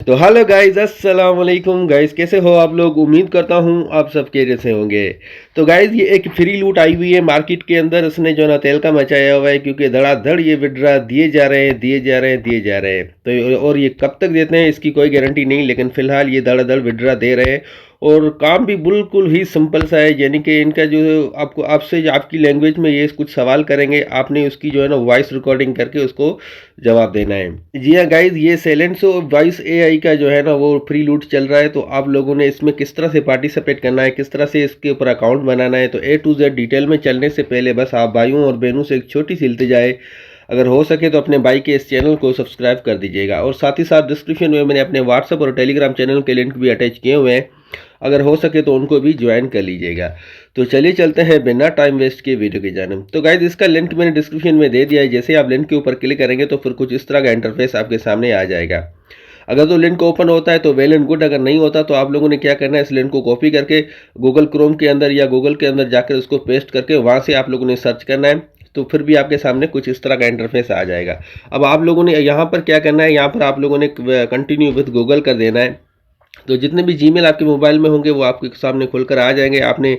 तो hello guys, अस्सलाम वालेकुम गाइस। कैसे हो आप लोग? उम्मीद करता हूँ आप सब के जैसे होंगे। तो गाइस, ये एक फ्री लूट आई हुई है मार्केट के अंदर। उसने जो ना तहलका मचाया हुआ है, क्योंकि धड़ाधड़ ये विड्रा दिए जा रहे हैं, दिए जा रहे हैं, दिए जा रहे हैं। तो और ये कब तक देते हैं इसकी कोई गारंटी नहीं, लेकिन फिलहाल ये धड़ाधड़ विड्रा दे रहे हैं। और काम भी बिल्कुल ही सिंपल सा है, यानी कि इनका जो आपको आपसे आपकी लैंग्वेज में ये कुछ सवाल करेंगे, आपने उसकी जो है ना वॉइस रिकॉर्डिंग करके उसको जवाब देना है। जी हाँ गाइज, ये सैलेंसो वॉइस एआई का जो है ना वो फ्री लूट चल रहा है। तो आप लोगों ने इसमें किस तरह से पार्टिसिपेट करना है, किस तरह से इसके ऊपर अकाउंट बनाना है, तो ए टू जेड डिटेल में चलने से पहले बस आप भाइयों और बहनों से एक छोटी सी इल्तिजा है, अगर हो सके तो अपने भाई के इस चैनल को सब्सक्राइब कर दीजिएगा। और साथ ही साथ डिस्क्रिप्शन में मैंने अपने व्हाट्सएप और टेलीग्राम चैनल के लिंक भी अटैच किए हुए हैं, अगर हो सके तो उनको भी ज्वाइन कर लीजिएगा। तो चलिए चलते हैं बिना टाइम वेस्ट के वीडियो की जानिब। तो गाइज, इसका लिंक मैंने डिस्क्रिप्शन में दे दिया है। जैसे आप लिंक के ऊपर क्लिक करेंगे तो फिर कुछ इस तरह का इंटरफेस आपके सामने आ जाएगा। अगर तो लिंक ओपन होता है तो वेल एंड गुड, अगर नहीं होता तो आप लोगों ने क्या करना है, इस लिंक को कॉपी करके गूगल क्रोम के अंदर या गूगल के अंदर जाकर उसको पेस्ट करके वहाँ से आप लोगों ने सर्च करना है। तो फिर भी आपके सामने कुछ इस तरह का इंटरफेस आ जाएगा। अब आप लोगों ने यहाँ पर क्या करना है, यहाँ पर आप लोगों ने कंटिन्यू विद गूगल कर देना है। तो जितने भी जीमेल आपके मोबाइल में होंगे वो आपके सामने खुलकर आ जाएंगे। आपने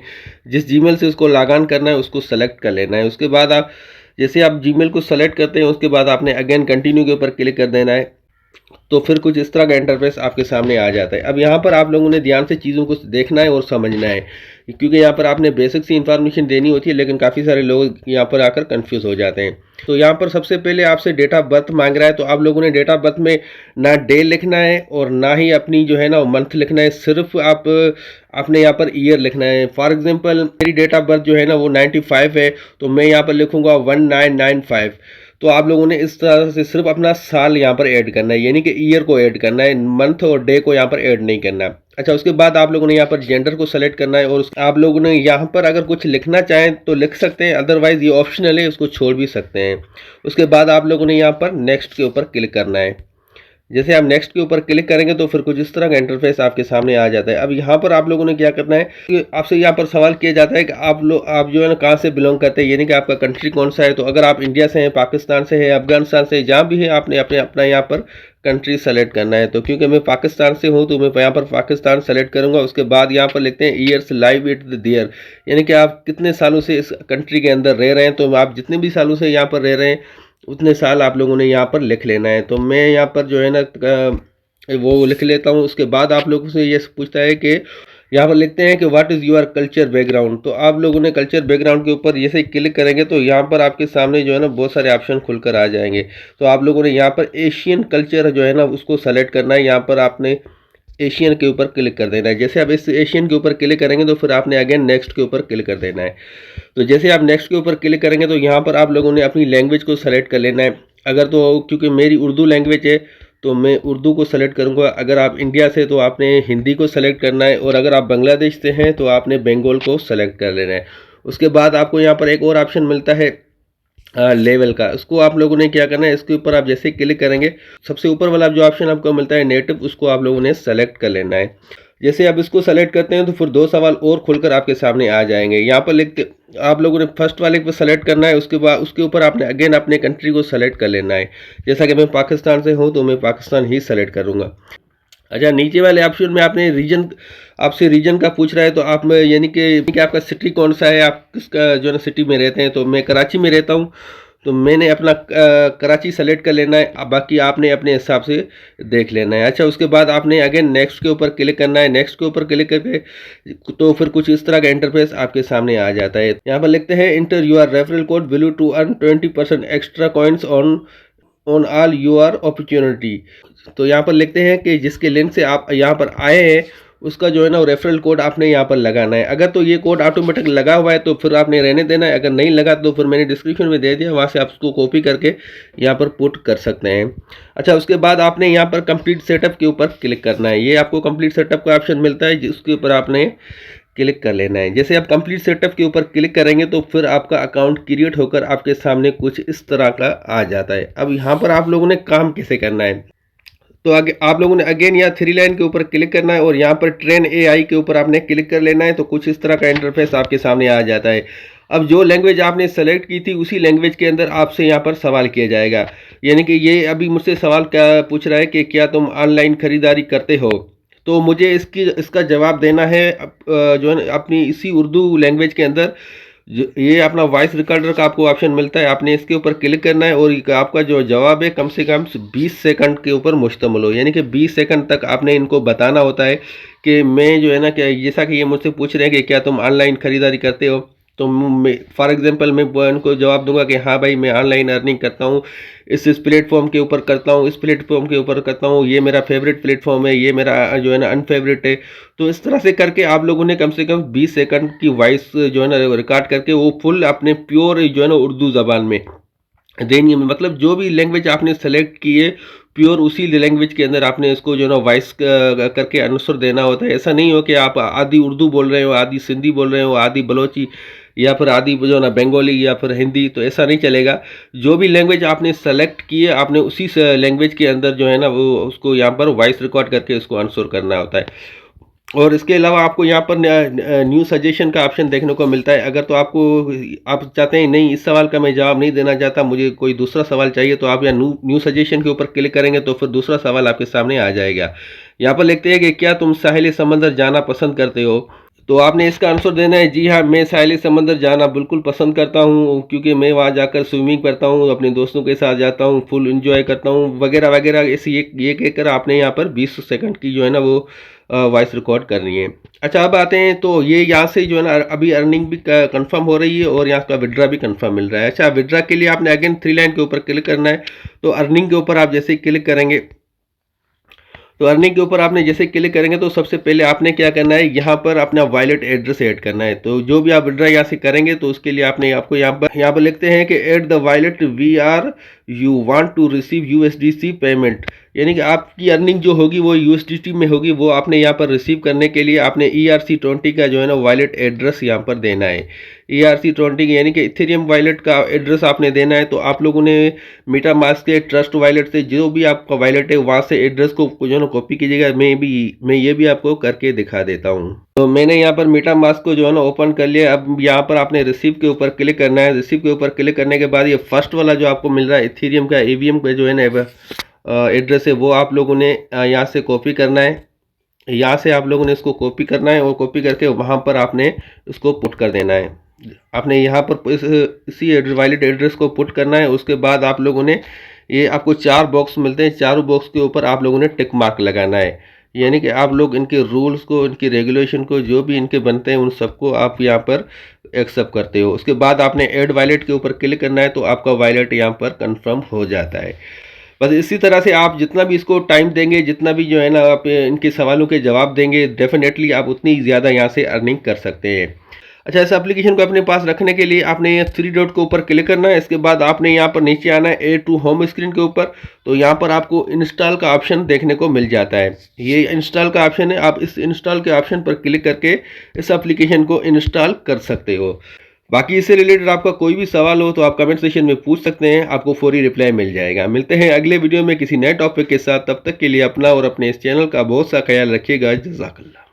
जिस जीमेल से उसको लॉग इन करना है उसको सेलेक्ट कर लेना है। उसके बाद आप जैसे आप जीमेल को सेलेक्ट करते हैं, उसके बाद आपने अगेन कंटिन्यू के ऊपर क्लिक कर देना है। तो फिर कुछ इस तरह का इंटरफेस आपके सामने आ जाता है। अब यहाँ पर आप लोगों ने ध्यान से चीज़ों को देखना है और समझना है, क्योंकि यहाँ पर आपने बेसिक सी इन्फॉर्मेशन देनी होती है, लेकिन काफ़ी सारे लोग यहाँ पर आकर कंफ्यूज हो जाते हैं। तो यहाँ पर सबसे पहले आपसे डेट ऑफ बर्थ मांग रहा है। तो आप लोगों ने डेट ऑफ बर्थ में ना डे लिखना है और ना ही अपनी जो है ना मंथ लिखना है, सिर्फ आप आपने यहाँ पर ईयर लिखना है। फॉर एग्जांपल, मेरी डेट ऑफ बर्थ जो है ना वो 95 है, तो मैं यहाँ पर लिखूँगा 1995। तो आप लोगों ने इस तरह से सिर्फ अपना साल यहाँ पर ऐड करना है, यानी कि ईयर को ऐड करना है, मंथ और डे को यहाँ पर ऐड नहीं करना है। अच्छा, उसके बाद आप लोगों ने यहाँ पर जेंडर को सेलेक्ट करना है, और आप लोगों ने यहाँ पर अगर कुछ लिखना चाहें तो लिख सकते हैं, अदरवाइज ये ऑप्शनल है, उसको छोड़ भी सकते हैं। उसके बाद आप लोगों ने यहाँ पर नेक्स्ट के ऊपर क्लिक करना है। जैसे आप नेक्स्ट के ऊपर क्लिक करेंगे तो फिर कुछ इस तरह का इंटरफेस आपके सामने आ जाता है। अब यहाँ पर आप लोगों ने क्या करना है कि आपसे यहाँ पर सवाल किया जाता है कि आप जो है ना कहाँ से बिलोंग करते हैं, यानी कि आपका कंट्री कौन सा है। तो अगर आप इंडिया से हैं, पाकिस्तान से है, अफगानिस्तान से, जहाँ भी है, आपने अपने अपना यहाँ पर कंट्री सेलेक्ट करना है। तो क्योंकि मैं पाकिस्तान से हूँ तो मैं यहाँ पर पाकिस्तान सेलेक्ट करूँगा। उसके बाद यहाँ पर लिखते हैं ईयर्स लाइव इट देयर, यानी कि आप कितने सालों से इस कंट्री के अंदर रह रहे हैं। तो आप जितने भी सालों से यहाँ पर रह रहे हैं उतने साल आप लोगों ने यहाँ पर लिख लेना है। तो मैं यहाँ पर जो है ना वो लिख लेता हूँ। उसके बाद आप लोगों से ये पूछता है कि यहाँ पर लिखते हैं कि what is your culture background. तो आप लोगों ने कल्चर बैकग्राउंड के ऊपर जैसे क्लिक करेंगे तो यहाँ पर आपके सामने जो है ना बहुत सारे ऑप्शन खुलकर आ जाएंगे। तो आप लोगों ने यहाँ पर एशियन कल्चर जो है ना उसको सेलेक्ट करना है। यहाँ पर आपने एशियन के ऊपर क्लिक कर देना है। जैसे आप इस एशियन के ऊपर क्लिक करेंगे तो फिर आपने अगेन नेक्स्ट के ऊपर क्लिक कर देना है। तो जैसे आप नेक्स्ट के ऊपर क्लिक करेंगे तो यहाँ पर आप लोगों ने अपनी लैंग्वेज को सेलेक्ट कर लेना है। अगर तो क्योंकि मेरी उर्दू लैंग्वेज है तो मैं उर्दू को सेलेक्ट करूँगा। अगर आप इंडिया से तो आपने हिंदी को सेलेक्ट करना है, और अगर आप बांग्लादेश से हैं तो आपने बंगाल को सेलेक्ट कर लेना है। उसके बाद आपको यहाँ पर एक और ऑप्शन मिलता है लेवल का। उसको आप लोगों ने क्या करना है, इसके ऊपर आप जैसे क्लिक करेंगे सबसे ऊपर वाला जो ऑप्शन आपको मिलता है नेटिव, उसको आप लोगों ने सेलेक्ट कर लेना है। जैसे आप इसको सेलेक्ट करते हैं तो फिर दो सवाल और खुलकर आपके सामने आ जाएंगे। यहाँ पर लिखते आप लोगों ने फर्स्ट वाले पर सेलेक्ट करना है, उसके बाद उसके ऊपर आपने अगेन अपने कंट्री को सेलेक्ट कर लेना है। जैसा कि मैं पाकिस्तान से हूँ तो मैं पाकिस्तान ही सेलेक्ट करूँगा। अच्छा, नीचे वाले ऑप्शन में आपने रीजन, आपसे रीजन का पूछ रहा है, तो आप में यानी कि आपका सिटी कौन सा है, आप किसका जो है ना सिटी में रहते हैं। तो मैं कराची में रहता हूँ, तो मैंने अपना कराची सेलेक्ट कर लेना है। अब बाकी आपने अपने हिसाब से देख लेना है। अच्छा, उसके बाद आपने अगेन नेक्स्ट के ऊपर क्लिक करना है। नेक्स्ट के ऊपर क्लिक करके तो फिर कुछ इस तरह का इंटरफेस आपके सामने आ जाता है। यहाँ पर लिखते हैं enter your referral code value to earn 20% extra coins on on all your opportunity. तो यहाँ पर लिखते हैं कि जिसके लिंक से आप यहाँ पर आए हैं उसका जो है ना रेफरल कोड आपने यहाँ पर लगाना है। अगर तो ये कोड ऑटोमेटिक लगा हुआ है तो फिर आपने रहने देना है, अगर नहीं लगा तो फिर मैंने डिस्क्रिप्शन में दे दिया, वहाँ से आप उसको कॉपी करके यहाँ पर पुट कर सकते हैं। अच्छा, उसके बाद आपने यहाँ पर कंप्लीट सेटअप के ऊपर क्लिक करना है। ये आपको कंप्लीट सेटअप का ऑप्शन मिलता है जिसके ऊपर आपने क्लिक कर लेना है। जैसे आप कंप्लीट सेटअप के ऊपर क्लिक करेंगे तो फिर आपका अकाउंट क्रिएट होकर आपके सामने कुछ इस तरह का आ जाता है। अब यहाँ पर आप लोगों ने काम कैसे करना है, तो आगे आप लोगों ने अगेन यहाँ थ्री लाइन के ऊपर क्लिक करना है और यहाँ पर ट्रेन एआई के ऊपर आपने क्लिक कर लेना है। तो कुछ इस तरह का इंटरफेस आपके सामने आ जाता है। अब जो लैंग्वेज आपने सेलेक्ट की थी उसी लैंग्वेज के अंदर आपसे यहाँ पर सवाल किया जाएगा। यानी कि ये अभी मुझसे सवाल क्या पूछ रहा है कि क्या तुम ऑनलाइन खरीदारी करते हो? तो मुझे इसका जवाब देना है जो है ना अपनी इसी उर्दू लैंग्वेज के अंदर। ये अपना वॉइस रिकॉर्डर का आपको ऑप्शन मिलता है, आपने इसके ऊपर क्लिक करना है और आपका जो जवाब है कम से कम 20 सेकंड के ऊपर मुश्तमिल हो। यानी कि 20 सेकंड तक आपने इनको बताना होता है कि मैं जो है ना क्या, जैसा कि ये मुझसे पूछ रहे हैं कि क्या तुम ऑनलाइन खरीदारी करते हो, तो मैं फॉर एग्जांपल मैं उनको जवाब दूंगा कि हाँ भाई मैं ऑनलाइन अर्निंग करता हूँ, इस प्लेटफॉर्म के ऊपर करता हूँ, इस प्लेटफॉर्म के ऊपर करता हूँ, ये मेरा फेवरेट प्लेटफॉर्म है, ये मेरा जो है ना अनफेवरेट है। तो इस तरह से करके आप लोगों ने कम से कम 20 सेकंड की वॉइस जो है ना रिकॉर्ड करके वो फुल अपने प्योर जो है ना उर्दू ज़बान में देनी है। मतलब जो भी लैंग्वेज आपने सेलेक्ट की है प्योर उसी लैंग्वेज के अंदर आपने इसको जो है ना वॉइस करके आंसर देना होता है। ऐसा नहीं हो कि आप आधी उर्दू बोल रहे हो, आधी सिंधी बोल रहे हो, आधी बलोची या फिर आधी जो है ना बंगाली या फिर हिंदी, तो ऐसा नहीं चलेगा। जो भी लैंग्वेज आपने सेलेक्ट की है आपने उसी लैंग्वेज के अंदर जो है ना वो उसको यहाँ पर वॉइस रिकॉर्ड करके उसको आंसर करना होता है। और इसके अलावा आपको यहाँ पर न्यू सजेशन का ऑप्शन देखने को मिलता है। अगर तो आप चाहते हैं नहीं इस सवाल का मैं जवाब नहीं देना चाहता, मुझे कोई दूसरा सवाल चाहिए, तो आप यहाँ न्यू सजेशन के ऊपर क्लिक करेंगे तो फिर दूसरा सवाल आपके सामने आ जाएगा। यहाँ पर लिखते हैं कि क्या तुम साहिल समंदर जाना पसंद करते हो? तो आपने इसका आंसर देना है जी हाँ, मैं साहिल समंदर जाना बिल्कुल पसंद करता हूँ, क्योंकि मैं वहाँ जाकर स्विमिंग करता हूँ, अपने दोस्तों के साथ जाता हूँ, फुल एंजॉय करता हूँ वगैरह वगैरह। ऐसे ये कहकर आपने यहाँ पर 20 सेकंड की जो है ना वो वॉइस रिकॉर्ड करनी है। अच्छा अब आते हैं, तो ये यहाँ से जो है ना अभी अर्निंग भी कंफर्म हो रही है और यहाँ का विड्रा भी कंफर्म मिल रहा है। अच्छा विड्रा के लिए आपने अगेन 3 लाइन के ऊपर क्लिक करना है। तो अर्निंग के ऊपर आप जैसे ही क्लिक करेंगे, तो अर्निंग के ऊपर आपने जैसे क्लिक करेंगे तो सबसे पहले आपने क्या करना है, यहाँ पर अपना वॉलेट एड्रेस ऐड करना है। तो जो भी आप विड्रा यहाँ से करेंगे तो उसके लिए आपको यहाँ पर लिखते हैं कि add the wallet we are you want to receive USDC payment. यानी कि आपकी अर्निंग जो होगी वो यूएसडीटी में होगी, वो आपने यहाँ पर रिसीव करने के लिए आपने ERC20 का जो है ना वॉलेट एड्रेस यहाँ पर देना है। ERC20 यानी कि इथेरियम वॉलेट का एड्रेस आपने देना है। तो आप लोगों ने मेटामास्क के ट्रस्ट वॉलेट से जो भी आपका वॉलेट है वहाँ से एड्रेस को जो है ना कॉपी कीजिएगा। मैं ये भी आपको करके दिखा देता हूँ। तो मैंने यहाँ पर मेटामास्क को जो है ना ओपन कर लिया। अब यहाँ पर आपने रिसीव के ऊपर क्लिक करना है। रिसीव के ऊपर क्लिक करने के बाद ये फर्स्ट वाला जो आपको मिल रहा है इथेरियम का EVM का जो है ना एड्रेस है, वो आप लोगों ने यहाँ से कॉपी करना है। यहाँ से आप लोगों ने इसको कॉपी करना है और कॉपी करके वहाँ पर आपने इसको पुट कर देना है। आपने यहाँ पर इसी वॉलेट एड्रेस को पुट करना है। उसके बाद आप लोगों ने ये आपको 4 बॉक्स मिलते हैं, चारों बॉक्स के ऊपर आप लोगों ने टिक मार्क लगाना है। यानी कि आप लोग इनके रूल्स को, इनकी रेगुलेशन को, जो भी इनके बनते हैं उन सबको आप यहाँ पर एक्सेप्ट करते हो। उसके बाद आपने ऐड वॉलेट के ऊपर क्लिक करना है तो आपका वॉलेट यहाँ पर कंफर्म हो जाता है। बस इसी तरह से आप जितना भी इसको टाइम देंगे, जितना भी जो है ना आप इनके सवालों के जवाब देंगे, डेफिनेटली आप उतनी ज़्यादा यहाँ से अर्निंग कर सकते हैं। अच्छा इस एप्लीकेशन को अपने पास रखने के लिए आपने ये 3 डॉट के ऊपर क्लिक करना है। इसके बाद आपने यहाँ पर नीचे आना है एड टू होम स्क्रीन के ऊपर। तो यहाँ पर आपको इंस्टॉल का ऑप्शन देखने को मिल जाता है। ये इंस्टॉल का ऑप्शन है, आप इस इंस्टॉल के ऑप्शन पर क्लिक करके इस एप्लीकेशन को इंस्टॉल कर सकते हो। बाकी इससे रिलेटेड आपका कोई भी सवाल हो तो आप कमेंट सेक्शन में पूछ सकते हैं, आपको फौरी रिप्लाई मिल जाएगा। मिलते हैं अगले वीडियो में किसी नए टॉपिक के साथ, तब तक के लिए अपना और अपने इस चैनल का बहुत सा ख्याल रखिएगा। जज़ाकल्लाह।